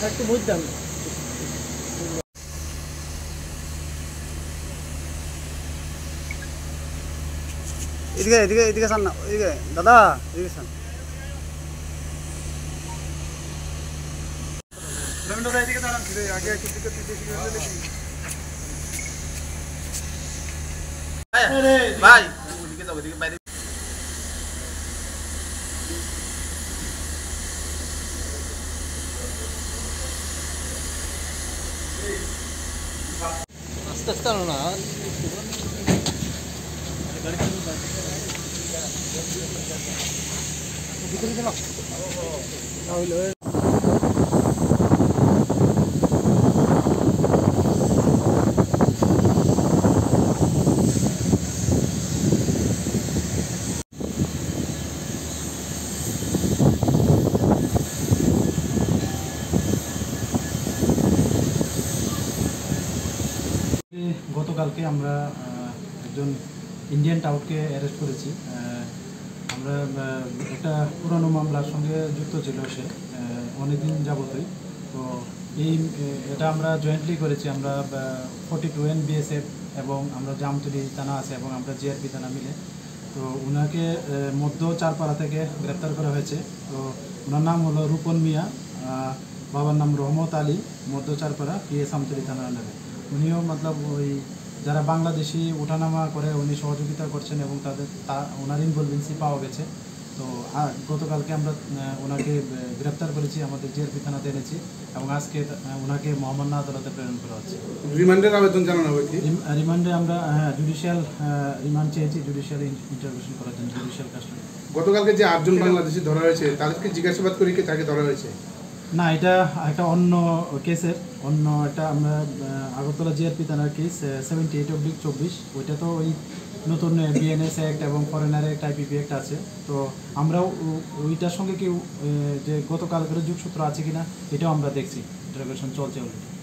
একটু বুঝতাম এদিকে এদিকে এদিকে সান না এদিকে দাদা এদিকে সান দাদা এদিকে দাঁড়ান আগে একটু দিকে ভাই ওদিকে যাও ওদিকে বাইরে আস্তে আস্তে আনো না গতকালকে আমরা একজন ইন্ডিয়ান টাউটকে অ্যারেস্ট করেছি। আমরা একটা পুরানো মামলার সঙ্গে যুক্ত ছিল সে অনেকদিন যাবতই। তো এটা আমরা জয়েন্টলি করেছি, আমরা 42N BSF এবং আমরা জামতলী থানা আছে এবং আমরা জিআরপি থানা মিলে। তো ওনাকে মধ্য চারপাড়া থেকে গ্রেপ্তার করা হয়েছে। তো ওনার নাম হলো রূপন মিয়া, বাবার নাম রহমত আলী, মধ্য চারপাড়া PS আমতলী থানা আন্ডারে। উনিও মতলব ওই যারা বাংলাদেশি ওঠানামা করে উনি সহযোগিতা করছেন এবং ওনার ইনভলভেন্সি পাওয়া গেছে। তো গতকালকে আমরা ওনাকে গ্রেপ্তার করেছি, আমাদের জিআরপি থানাতে এনেছি এবং আজকে ওনাকে মহামান্য আদালতে প্রেরণ করা হচ্ছে। রিমান্ডের আবেদন জানানো হবে কি? রিমান্ডে আমরা জুডিশিয়াল রিমান্ড চেয়েছি, জুডিশিয়াল ইন্টারভিউশন করার জন্য, জুডিশিয়াল কাস্টডি। গতকালকে যে 8 জন বাংলাদেশি ধরা হয়েছে তাদেরকে জিজ্ঞাসাবাদ করে কি তাকে ধরা হয়েছে? না, এটা একটা অন্য কেসের, অন্য একটা আমরা আগরতলা জিআরপি থানার কেস 78/24। ওইটা তো ওই নতুন BNS অ্যাক্ট এবং ফরেনার অ্যাক্ট IPP অ্যাক্ট আছে। তো আমরাও ওইটার সঙ্গে কেউ যে গতকালকের যোগসূত্র আছে কিনা এটাও আমরা দেখছি, ইন্টারোগেশন চলছে অলরেডি।